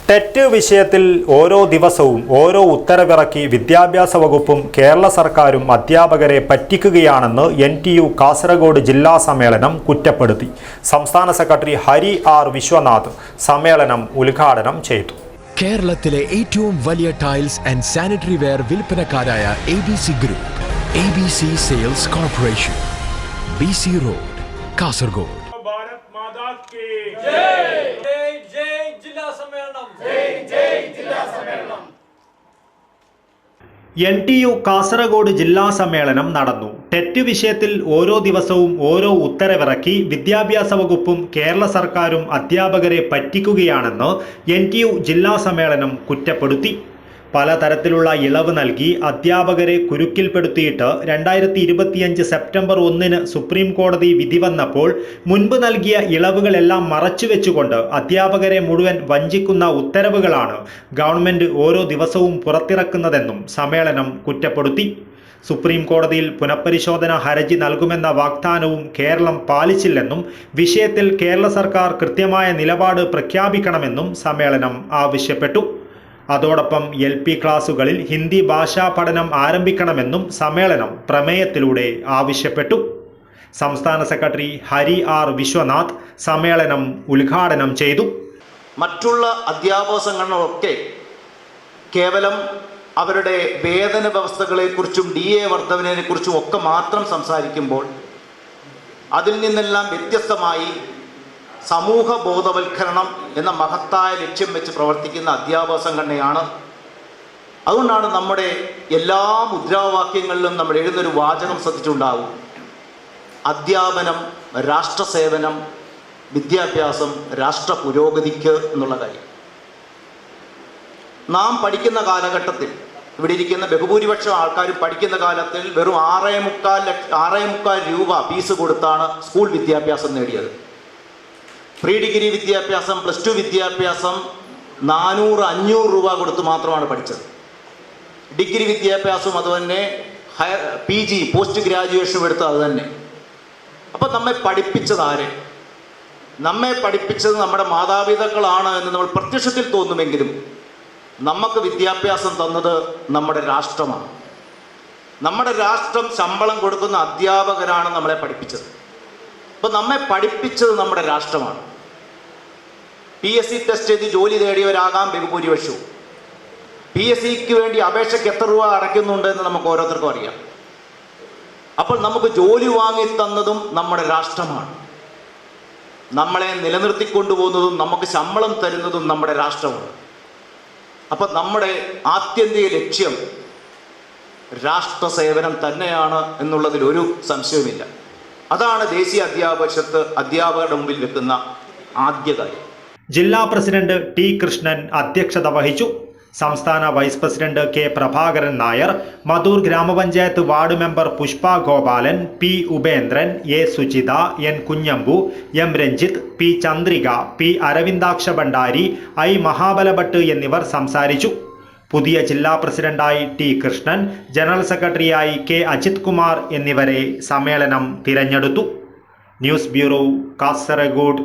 TET വിഷയത്തിൽ ഓരോ ദിവസവും ഓരോ ഉത്തരവിറക്കി വിദ്യാഭ്യാസ വകുപ്പും കേരള സർക്കാരും അധ്യാപകരെ പറ്റിക്കുകയാണെന്ന് NTU കാസർഗോഡ് ജില്ലാ സമ്മേളനം കുറ്റപ്പെടുത്തി. സംസ്ഥാന സെക്രട്ടറി ഹരി ആർ വിശ്വനാഥ് സമ്മേളനം ഉദ്ഘാടനം ചെയ്തു. കേരളത്തിലെ ഏറ്റവും വലിയ ടൈൽസ് ആൻഡ് സാനിറ്ററി വെയർ വിൽപ്പനക്കാരായ ABC group, ABC sales corporation, BC road, Kasaragod. NTU Kasaragod ജില്ലാ സമ്മേളനം നടന്നു. ടെറ്റ് വിഷയത്തിൽ ഓരോ ദിവസവും ഓരോ ഉത്തരവിറക്കി വിദ്യാഭ്യാസ വകുപ്പും കേരള സർക്കാരും അധ്യാപകരെ പറ്റിക്കുകയാണെന്ന് NTU ജില്ലാ സമ്മേളനം കുറ്റപ്പെടുത്തി. പലതരത്തിലുള്ള ഇളവ് നൽകി അധ്യാപകരെ കുരുക്കിൽപ്പെടുത്തിയിട്ട് 2025 സെപ്റ്റംബർ 1 സുപ്രീം കോടതി വിധി വന്നപ്പോൾ മുൻപ് നൽകിയ ഇളവുകളെല്ലാം മറച്ചുവെച്ചുകൊണ്ട് അധ്യാപകരെ മുഴുവൻ വഞ്ചിക്കുന്ന ഉത്തരവുകളാണ് ഗവൺമെന്റ് ഓരോ ദിവസവും പുറത്തിറക്കുന്നതെന്നും സമ്മേളനം കുറ്റപ്പെടുത്തി. സുപ്രീം കോടതിയിൽ പുനഃപരിശോധന ഹർജി നൽകുമെന്ന വാഗ്ദാനവും കേരളം പാലിച്ചില്ലെന്നും വിഷയത്തിൽ കേരള സർക്കാർ കൃത്യമായ നിലപാട് പ്രഖ്യാപിക്കണമെന്നും സമ്മേളനം ആവശ്യപ്പെട്ടു. അതോടൊപ്പം LP ക്ലാസുകളിൽ ഹിന്ദി ഭാഷാ പഠനം ആരംഭിക്കണമെന്നും സമ്മേളനം പ്രമേയത്തിലൂടെ ആവശ്യപ്പെട്ടു. സംസ്ഥാന സെക്രട്ടറി ഹരി ആർ വിശ്വനാഥ് സമ്മേളനം ഉദ്ഘാടനം ചെയ്തു. മറ്റുള്ള അധ്യാപക സംഘടനകളൊക്കെ കേവലം അവരുടെ വേതന വ്യവസ്ഥകളെക്കുറിച്ചും DA വർധനവിനെക്കുറിച്ചും ഒക്കെ മാത്രം സംസാരിക്കുമ്പോൾ അതിൽ നിന്നെല്ലാം വ്യത്യസ്തമായി സമൂഹ ബോധവൽക്കരണം എന്ന മഹത്തായ ലക്ഷ്യം വെച്ച് പ്രവർത്തിക്കുന്ന അധ്യാപക സംഘടനയാണ്. അതുകൊണ്ടാണ് നമ്മുടെ എല്ലാ മുദ്രാവാക്യങ്ങളിലും നമ്മൾ എഴുതുന്നൊരു വാചകം ശ്രദ്ധിച്ചുണ്ടാവും: അധ്യാപനം രാഷ്ട്രസേവനം, വിദ്യാഭ്യാസം രാഷ്ട്ര പുരോഗതിക്ക് എന്നുള്ള കാര്യം. നാം പഠിക്കുന്ന കാലഘട്ടത്തിൽ, ഇവിടെ ഇരിക്കുന്ന ബഹുഭൂരിപക്ഷം ആൾക്കാരും പഠിക്കുന്ന കാലത്തിൽ വെറും 6.25 രൂപ ഫീസ് കൊടുത്താണ് സ്കൂൾ വിദ്യാഭ്യാസം നേടിയത്. പ്രീ ഡിഗ്രി വിദ്യാഭ്യാസം, +2 വിദ്യാഭ്യാസം 400-500 രൂപ കൊടുത്ത് മാത്രമാണ് പഠിച്ചത്. ഡിഗ്രി വിദ്യാഭ്യാസവും അതുതന്നെ, PG പോസ്റ്റ് ഗ്രാജുവേഷനും എടുത്ത് അത് തന്നെ. അപ്പം നമ്മെ പഠിപ്പിച്ചത് ആര്? നമ്മെ പഠിപ്പിച്ചത് നമ്മുടെ മാതാപിതാക്കളാണ് എന്ന് നമ്മൾ പ്രത്യക്ഷത്തിൽ തോന്നുമെങ്കിലും നമുക്ക് വിദ്യാഭ്യാസം തന്നത് നമ്മുടെ രാഷ്ട്രമാണ്. നമ്മുടെ രാഷ്ട്രം ശമ്പളം കൊടുക്കുന്ന അധ്യാപകരാണ് നമ്മളെ പഠിപ്പിച്ചത്. അപ്പോൾ നമ്മെ പഠിപ്പിച്ചത് നമ്മുടെ രാഷ്ട്രമാണ്. PSC ടെസ്റ്റ് ചെയ്ത് ജോലി നേടിയവരാകാം ബഹുഭൂരിപക്ഷവും. PSCക്ക് വേണ്ടി അപേക്ഷയ്ക്ക് എത്ര രൂപ അടയ്ക്കുന്നുണ്ട് എന്ന് നമുക്ക് ഓരോരുത്തർക്കും അറിയാം. അപ്പോൾ നമുക്ക് ജോലി വാങ്ങി തന്നതും നമ്മുടെ രാഷ്ട്രമാണ്. നമ്മളെ നിലനിർത്തിക്കൊണ്ടുപോകുന്നതും നമുക്ക് ശമ്പളം തരുന്നതും നമ്മുടെ രാഷ്ട്രമാണ്. അപ്പം നമ്മുടെ ആത്യന്തിക ലക്ഷ്യം രാഷ്ട്ര സേവനം തന്നെയാണ് എന്നുള്ളതിൽ ഒരു സംശയവുമില്ല. അതാണ് ദേശീയ അധ്യാപക പരിഷത്ത് അധ്യാപകരുടെ മുമ്പിൽ വെക്കുന്ന ആദ്യ കാര്യം. ജില്ലാ പ്രസിഡന്റ് T കൃഷ്ണൻ അധ്യക്ഷത വഹിച്ചു. സംസ്ഥാന vice president K Prabhakaran Nair, Madhur grama panchayat ward member Pushpa Gopalan, P Upendran, A Sujitha, N Kunhambu, M Ranjith, P Chandrika, P Aravindaksha Bhandari, I Mahabala Bhat എന്നിവർ സംസാരിച്ചു. പുതിയ ജില്ലാ പ്രസിഡന്റായി T കൃഷ്ണൻ, ജനറൽ സെക്രട്ടറിയായി K അജിത് കുമാർ എന്നിവരെ സമ്മേളനം തിരഞ്ഞെടുത്തു. News bureau, Kasaragod.